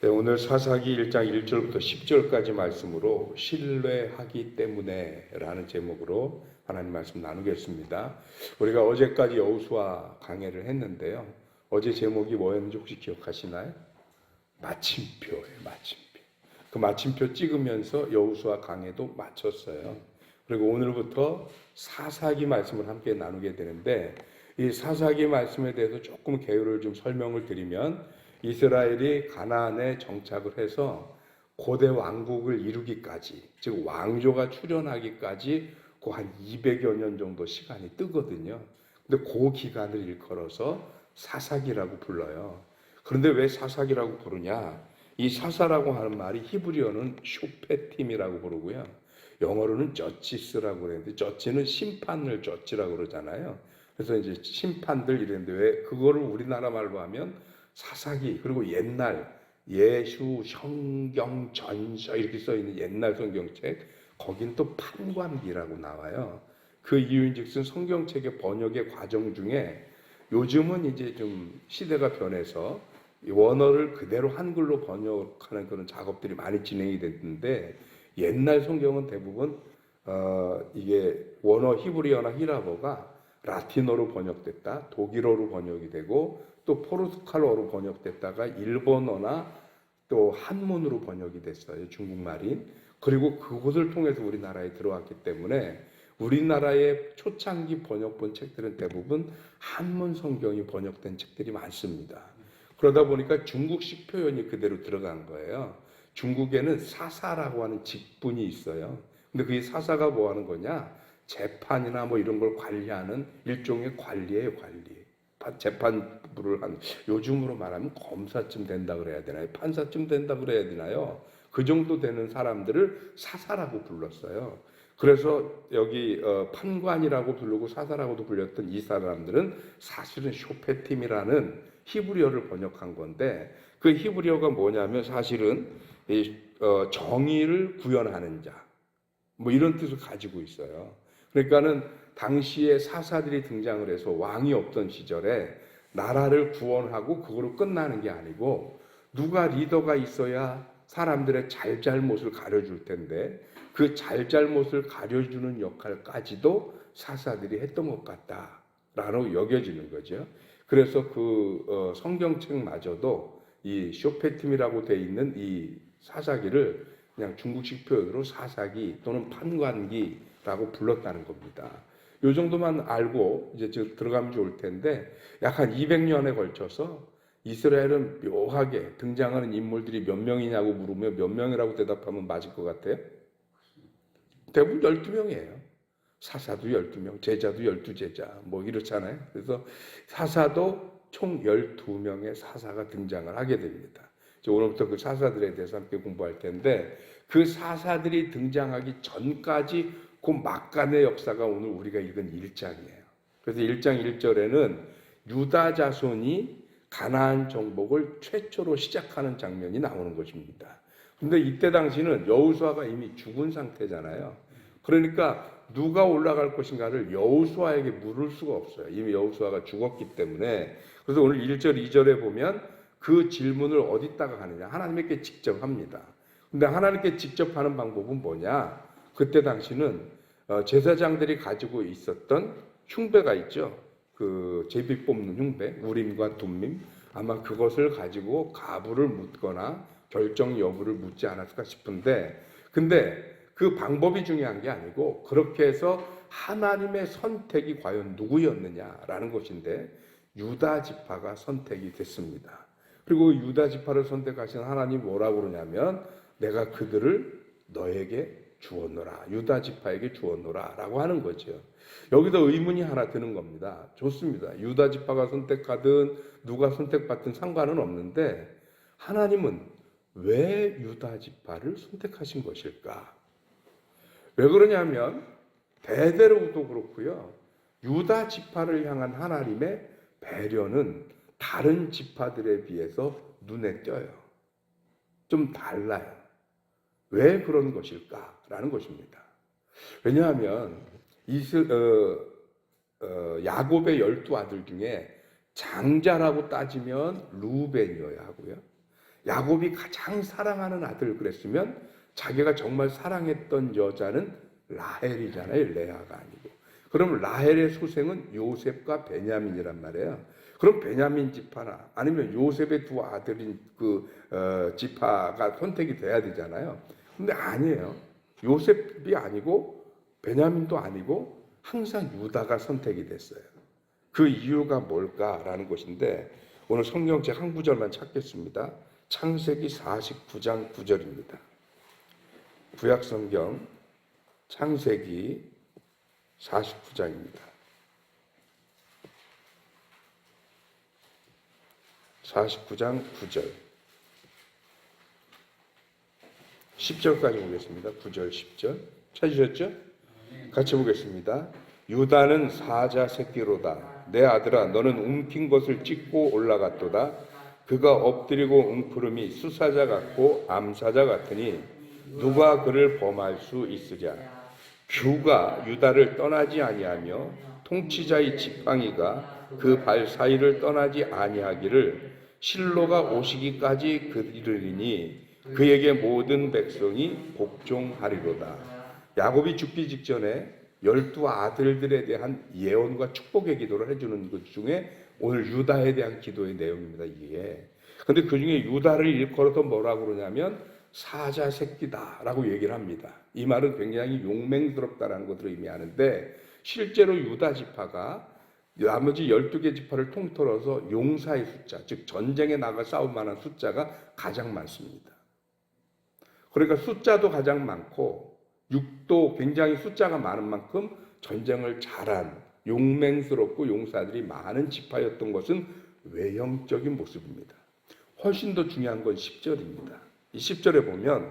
네, 오늘 사사기 1장 1절부터 10절까지 말씀으로 신뢰하기 때문에 라는 제목으로 하나님 말씀 나누겠습니다. 우리가 어제까지 여호수아 강해를 했는데요. 어제 제목이 뭐였는지 혹시 기억하시나요? 마침표예요, 마침표. 그 마침표 찍으면서 여호수아 강해도 마쳤어요. 그리고 오늘부터 사사기 말씀을 함께 나누게 되는데, 이 사사기 말씀에 대해서 조금 개요를 좀 설명을 드리면, 이스라엘이 가나안에 정착을 해서 고대 왕국을 이루기까지, 즉 왕조가 출현하기까지 그 한 200여 년 정도 시간이 뜨거든요. 근데 그 기간을 일컬어서 사사기라고 불러요. 그런데 왜 사사기라고 부르냐? 이 사사라고 하는 말이 히브리어는 쇼페팀이라고 부르고요. 영어로는 저치스라고 그러는데, 저치는 심판을 저치라고 그러잖아요. 그래서 이제 심판들 이랬는데, 왜 그거를 우리나라 말로 하면 사사기, 그리고 옛날 예수, 성경, 전서 이렇게 써 있는 옛날 성경책, 거긴 또 판관기라고 나와요. 그 이유인즉슨 성경책의 번역의 과정 중에 요즘은 이제 좀 시대가 변해서 원어를 그대로 한글로 번역하는 그런 작업들이 많이 진행이 됐는데, 옛날 성경은 대부분 이게 원어 히브리어나 히라버가 라틴어로 번역됐다, 독일어로 번역이 되고 또 포르투갈어로 번역됐다가 일본어나 또 한문으로 번역이 됐어요, 중국말이. 그리고 그곳을 통해서 우리나라에 들어왔기 때문에 우리나라의 초창기 번역본 책들은 대부분 한문 성경이 번역된 책들이 많습니다. 그러다 보니까 중국식 표현이 그대로 들어간 거예요. 중국에는 사사라고 하는 직분이 있어요. 근데 그 사사가 뭐 하는 거냐? 재판이나 뭐 이런 걸 관리하는 일종의 관리예요, 관리. 재판부를 한, 요즘으로 말하면 검사쯤 된다 그래야 되나요? 판사쯤 된다 그래야 되나요? 그 정도 되는 사람들을 사사라고 불렀어요. 그래서 여기 판관이라고 부르고 사사라고도 불렸던 이 사람들은 사실은 쇼페팀이라는 히브리어를 번역한 건데, 그 히브리어가 뭐냐면 사실은 정의를 구현하는 자, 뭐 이런 뜻을 가지고 있어요. 그러니까는 당시에 사사들이 등장을 해서 왕이 없던 시절에 나라를 구원하고 그거로 끝나는 게 아니고, 누가 리더가 있어야 사람들의 잘잘못을 가려줄 텐데 그 잘잘못을 가려주는 역할까지도 사사들이 했던 것 같다라고 여겨지는 거죠. 그래서 그 성경책마저도 이 쇼페팀이라고 돼 있는 이 사사기를 그냥 중국식 표현으로 사사기 또는 판관기라고 불렀다는 겁니다. 이 정도만 알고 이제 들어가면 좋을 텐데, 약 한 200년에 걸쳐서 이스라엘은 묘하게 등장하는 인물들이 몇 명이냐고 물으면 몇 명이라고 대답하면 맞을 것 같아요? 대부분 12명이에요. 사사도 12명, 제자도 12제자, 뭐 이렇잖아요. 그래서 사사도 총 12명의 사사가 등장을 하게 됩니다. 오늘부터 그 사사들에 대해서 함께 공부할 텐데, 그 사사들이 등장하기 전까지 그 막간의 역사가 오늘 우리가 읽은 1장이에요. 그래서 1장 1절에는 유다 자손이 가나안 정복을 최초로 시작하는 장면이 나오는 것입니다. 근데 이때 당시는 여호수아가 이미 죽은 상태잖아요. 그러니까 누가 올라갈 것인가를 여호수아에게 물을 수가 없어요. 이미 여호수아가 죽었기 때문에. 그래서 오늘 1절, 2절에 보면 그 질문을 어디다가 하느냐? 하나님께 직접 합니다. 근데 하나님께 직접 하는 방법은 뭐냐? 그때 당시는 제사장들이 가지고 있었던 흉배가 있죠. 그 제비 뽑는 흉배, 우림과 둠밈. 아마 그것을 가지고 가부를 묻거나 결정 여부를 묻지 않았을까 싶은데, 근데 그 방법이 중요한 게 아니고 그렇게 해서 하나님의 선택이 과연 누구였느냐라는 것인데, 유다 지파가 선택이 됐습니다. 그리고 유다 지파를 선택하신 하나님 뭐라고 그러냐면, 내가 그들을 너에게 주었노라, 유다 지파에게 주었노라 라고 하는 거죠. 여기서 의문이 하나 드는 겁니다. 좋습니다. 유다 지파가 선택하든 누가 선택받든 상관은 없는데, 하나님은 왜 유다 지파를 선택하신 것일까? 왜 그러냐면 대대로도 그렇고요, 유다 지파를 향한 하나님의 배려는 다른 지파들에 비해서 눈에 띄어요. 좀 달라요. 왜 그런 것일까라는 것입니다. 왜냐하면 야곱의 12아들 중에 장자라고 따지면 루벤이어야 하고요, 야곱이 가장 사랑하는 아들 그랬으면 자기가 정말 사랑했던 여자는 라헬이잖아요. 레아가 아니고. 그럼 라헬의 소생은 요셉과 베냐민이란 말이에요. 그럼 베냐민 지파나 아니면 요셉의 두 아들인 지파가 선택이 돼야 되잖아요. 근데 아니에요. 요셉이 아니고 베냐민도 아니고 항상 유다가 선택이 됐어요. 그 이유가 뭘까라는 것인데 오늘 성경책 한 구절만 찾겠습니다. 창세기 49장 9절입니다. 구약성경 창세기 49장입니다. 49장 9절 10절까지 보겠습니다. 9절 10절 찾으셨죠? 같이 보겠습니다. 유다는 사자 새끼로다. 내 아들아 너는 움킨 것을 찢고 올라갔도다. 그가 엎드리고 웅크름이 수사자 같고 암사자 같으니 누가 그를 범할 수 있으랴. 규가 유다를 떠나지 아니하며 통치자의 지팡이가 그 발 사이를 떠나지 아니하기를 실로가 오시기까지 이르리니 그에게 모든 백성이 복종하리로다. 야곱이 죽기 직전에 12 아들들에 대한 예언과 축복의 기도를 해주는 것 중에 오늘 유다에 대한 기도의 내용입니다. 이게. 근데 그 중에 유다를 일컬어서 뭐라고 그러냐면 사자 새끼다라고 얘기를 합니다. 이 말은 굉장히 용맹스럽다라는 것을 의미하는데 실제로 유다 지파가 나머지 12개 지파를 통틀어서 용사의 숫자, 즉 전쟁에 나가 싸울 만한 숫자가 가장 많습니다. 그러니까 숫자도 가장 많고 육도 굉장히 숫자가 많은 만큼 전쟁을 잘한 용맹스럽고 용사들이 많은 지파였던 것은 외형적인 모습입니다. 훨씬 더 중요한 건 10절입니다. 이 10절에 보면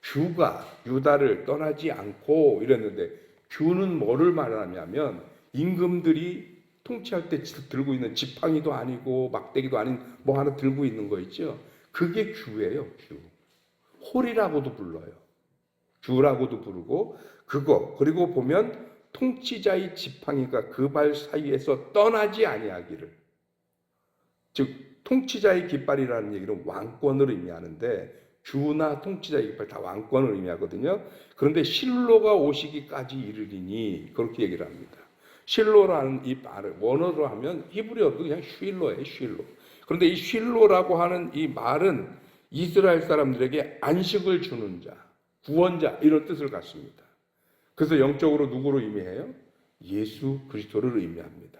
규가 유다를 떠나지 않고 이랬는데 규는 뭐를 말하냐면 임금들이 통치할 때 들고 있는 지팡이도 아니고 막대기도 아닌 뭐 하나 들고 있는 거 있죠. 그게 규예요. 규. 홀이라고도 불러요. 규라고도 부르고 그거 그리고 보면 통치자의 지팡이가 그 발 사이에서 떠나지 아니하기를 즉 통치자의 깃발이라는 얘기는 왕권을 의미하는데 규나 통치자의 깃발 다 왕권을 의미하거든요. 그런데 실로가 오시기까지 이르리니 그렇게 얘기를 합니다. 실로라는 이 말을 원어로 하면 히브리어도 그냥 쉴로예요. 쉴로. 그런데 이 쉴로라고 하는 이 말은 이스라엘 사람들에게 안식을 주는 자, 구원자 이런 뜻을 갖습니다. 그래서 영적으로 누구로 의미해요? 예수 그리스도를 의미합니다.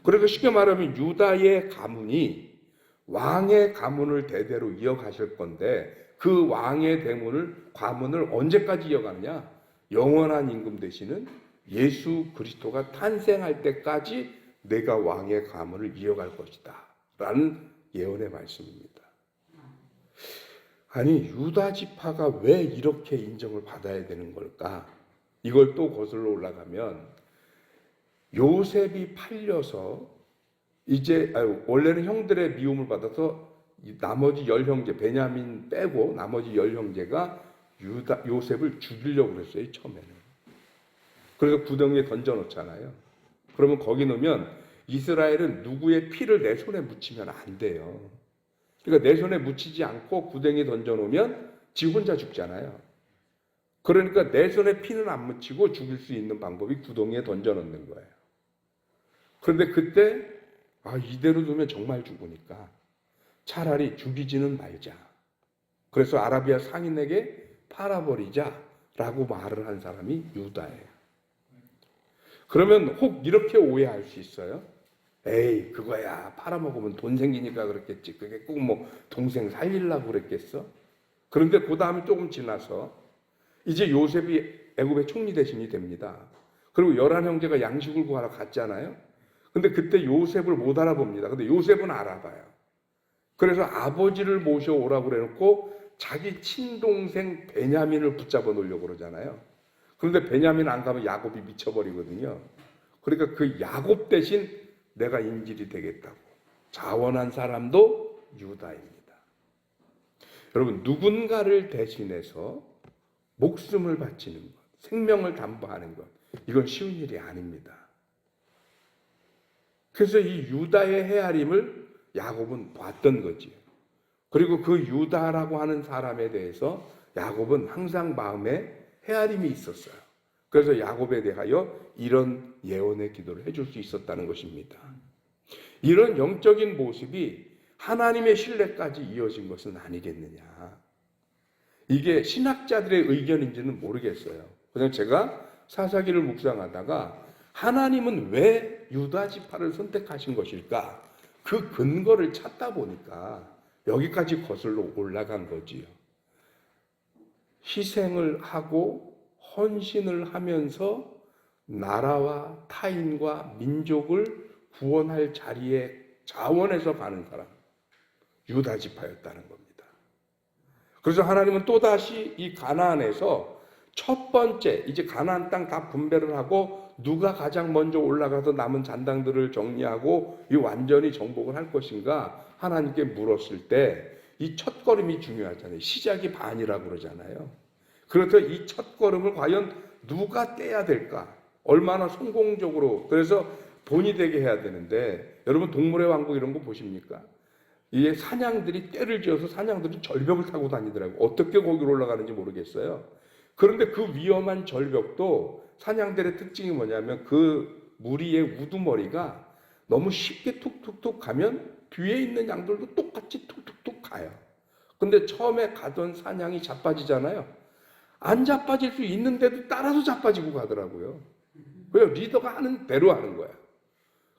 그러니까 쉽게 말하면 유다의 가문이 왕의 가문을 대대로 이어가실 건데 그 왕의 가문을 언제까지 이어가느냐? 영원한 임금 되시는 예수 그리스도가 탄생할 때까지 내가 왕의 가문을 이어갈 것이다 라는 예언의 말씀입니다. 아니 유다 지파가 왜 이렇게 인정을 받아야 되는 걸까? 이걸 또 거슬러 올라가면 요셉이 팔려서 이제 원래는 형들의 미움을 받아서 나머지 10형제 베냐민 빼고 나머지 10형제가 요셉을 죽이려고 그랬어요. 처음에는. 그래서 구덩이에 던져놓잖아요. 그러면 거기 넣으면 이스라엘은 누구의 피를 내 손에 묻히면 안 돼요. 그러니까 내 손에 묻히지 않고 구덩이에 던져놓으면 지 혼자 죽잖아요. 그러니까 내 손에 피는 안 묻히고 죽일 수 있는 방법이 구덩이에 던져놓는 거예요. 그런데 그때 이대로 두면 정말 죽으니까 차라리 죽이지는 말자. 그래서 아라비아 상인에게 팔아버리자라고 말을 한 사람이 유다예요. 그러면 혹 이렇게 오해할 수 있어요. 에이 그거야 팔아먹으면 돈 생기니까 그랬겠지. 그게 꼭 뭐 동생 살리려고 그랬겠어. 그런데 그 다음에 조금 지나서 이제 요셉이 애굽의 총리 대신이 됩니다. 그리고 11형제가 양식을 구하러 갔잖아요. 근데 그때 요셉을 못 알아봅니다. 근데 요셉은 알아봐요. 그래서 아버지를 모셔오라고 그래놓고 자기 친동생 베냐민을 붙잡아 놓으려고 그러잖아요. 그런데 베냐민 안 가면 야곱이 미쳐버리거든요. 그러니까 그 야곱 대신 내가 인질이 되겠다고 자원한 사람도 유다입니다. 여러분 누군가를 대신해서 목숨을 바치는 것, 생명을 담보하는 것 이건 쉬운 일이 아닙니다. 그래서 이 유다의 헤아림을 야곱은 봤던 거지요. 그리고 그 유다라고 하는 사람에 대해서 야곱은 항상 마음에 헤아림이 있었어요. 그래서 야곱에 대하여 이런 예언의 기도를 해줄 수 있었다는 것입니다. 이런 영적인 모습이 하나님의 신뢰까지 이어진 것은 아니겠느냐. 이게 신학자들의 의견인지는 모르겠어요. 그냥 제가 사사기를 묵상하다가 하나님은 왜 유다 지파를 선택하신 것일까? 그 근거를 찾다 보니까 여기까지 거슬러 올라간 거지요. 희생을 하고 헌신을 하면서 나라와 타인과 민족을 구원할 자리에 자원해서 가는 사람, 유다 지파였다는 겁니다. 그래서 하나님은 또다시 이 가나안에서 첫 번째, 이제 가나안 땅 다 분배를 하고 누가 가장 먼저 올라가서 남은 잔당들을 정리하고 이 완전히 정복을 할 것인가 하나님께 물었을 때 이 첫걸음이 중요하잖아요. 시작이 반이라고 그러잖아요. 그래서 이 첫걸음을 과연 누가 떼야 될까? 얼마나 성공적으로, 그래서 본이 되게 해야 되는데, 여러분 동물의 왕국 이런 거 보십니까? 이게 사냥들이 떼를 지어서 사냥들이 절벽을 타고 다니더라고요. 어떻게 거기로 올라가는지 모르겠어요. 그런데 그 위험한 절벽도 사냥들의 특징이 뭐냐면 그 무리의 우두머리가 너무 쉽게 툭툭툭 가면 뒤에 있는 양들도 똑같이 툭툭툭 가요. 근데 처음에 가던 사냥이 자빠지잖아요. 안 자빠질 수 있는데도 따라서 자빠지고 가더라고요. 그래서 리더가 하는 대로 하는 거야.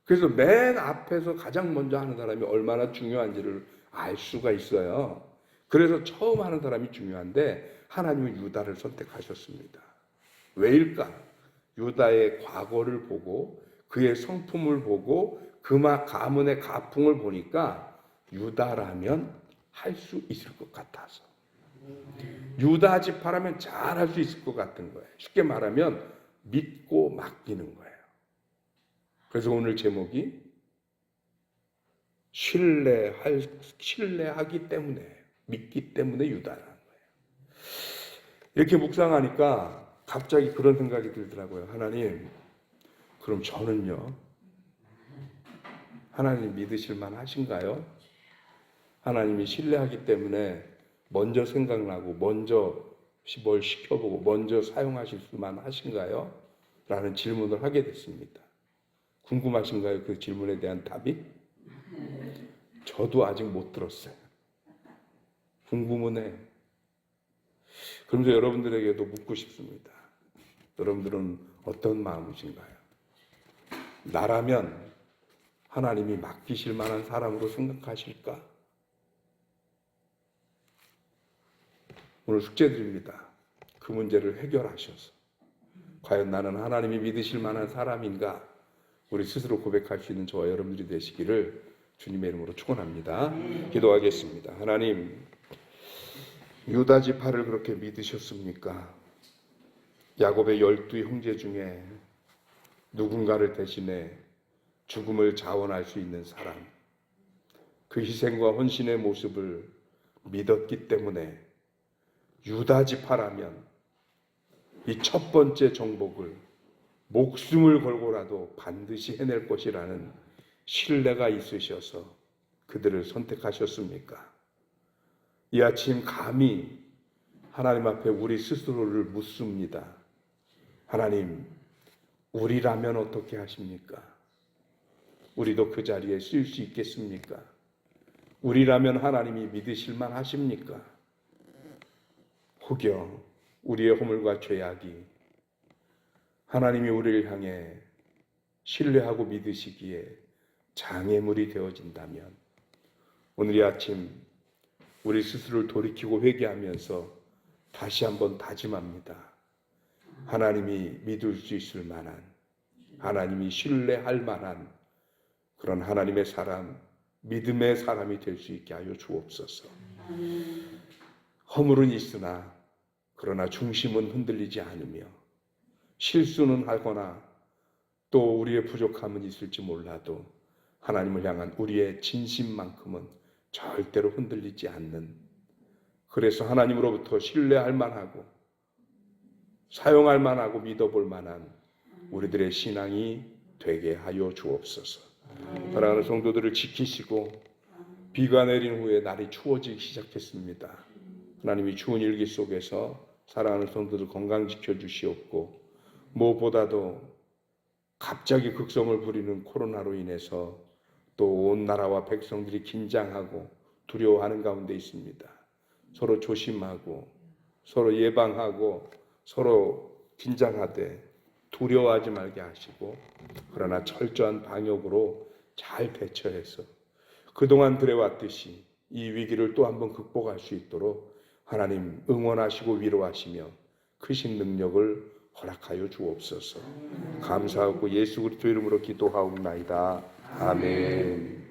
그래서 맨 앞에서 가장 먼저 하는 사람이 얼마나 중요한지를 알 수가 있어요. 그래서 처음 하는 사람이 중요한데 하나님은 유다를 선택하셨습니다. 왜일까? 유다의 과거를 보고 그의 성품을 보고 그 가문의 가풍을 보니까 유다라면 할 수 있을 것 같아서, 유다 지파라면 잘할 수 있을 것 같은 거예요. 쉽게 말하면 믿고 맡기는 거예요. 그래서 오늘 제목이 신뢰하기 때문에, 믿기 때문에 유다라는 거예요. 이렇게 묵상하니까 갑자기 그런 생각이 들더라고요. 하나님, 그럼 저는요, 하나님 믿으실 만 하신가요? 하나님이 신뢰하기 때문에 먼저 생각나고 먼저 뭘 시켜보고 먼저 사용하실 수만 하신가요? 라는 질문을 하게 됐습니다. 궁금하신가요? 그 질문에 대한 답이? 저도 아직 못 들었어요. 궁금은 해요. 그러면서 여러분들에게도 묻고 싶습니다. 여러분들은 어떤 마음이신가요? 나라면 하나님이 맡기실 만한 사람으로 생각하실까? 오늘 숙제 드립니다. 그 문제를 해결하셔서 과연 나는 하나님이 믿으실 만한 사람인가? 우리 스스로 고백할 수 있는 저와 여러분들이 되시기를 주님의 이름으로 축원합니다. 기도하겠습니다. 하나님, 유다 지파를 그렇게 믿으셨습니까? 야곱의 12 형제 중에 누군가를 대신해 죽음을 자원할 수 있는 사람, 그 희생과 헌신의 모습을 믿었기 때문에 유다 지파라면 이 첫 번째 정복을 목숨을 걸고라도 반드시 해낼 것이라는 신뢰가 있으셔서 그들을 선택하셨습니까? 이 아침 감히 하나님 앞에 우리 스스로를 묻습니다. 하나님, 우리라면 어떻게 하십니까? 우리도 그 자리에 쓸 수 있겠습니까? 우리라면 하나님이 믿으실 만 하십니까? 혹여 우리의 허물과 죄악이 하나님이 우리를 향해 신뢰하고 믿으시기에 장애물이 되어진다면 오늘 이 아침 우리 스스로를 돌이키고 회개하면서 다시 한번 다짐합니다. 하나님이 믿을 수 있을 만한, 하나님이 신뢰할 만한 그런 하나님의 사람, 믿음의 사람이 될 수 있게 하여 주옵소서. 허물은 있으나 그러나 중심은 흔들리지 않으며 실수는 하거나 또 우리의 부족함은 있을지 몰라도 하나님을 향한 우리의 진심만큼은 절대로 흔들리지 않는, 그래서 하나님으로부터 신뢰할 만하고 사용할 만하고 믿어볼 만한 우리들의 신앙이 되게 하여 주옵소서. 사랑하는 성도들을 지키시고 비가 내린 후에 날이 추워지기 시작했습니다. 하나님이 추운 일기 속에서 사랑하는 성도들 건강 지켜주시옵고, 무엇보다도 갑자기 극성을 부리는 코로나로 인해서 또 온 나라와 백성들이 긴장하고 두려워하는 가운데 있습니다. 서로 조심하고 서로 예방하고 서로 긴장하되 두려워하지 말게 하시고, 그러나 철저한 방역으로 잘 대처해서 그동안 그래왔듯이 이 위기를 또 한번 극복할 수 있도록 하나님 응원하시고 위로하시며 크신 능력을 허락하여 주옵소서. 감사하고 예수 그리스도 이름으로 기도하옵나이다. 아멘.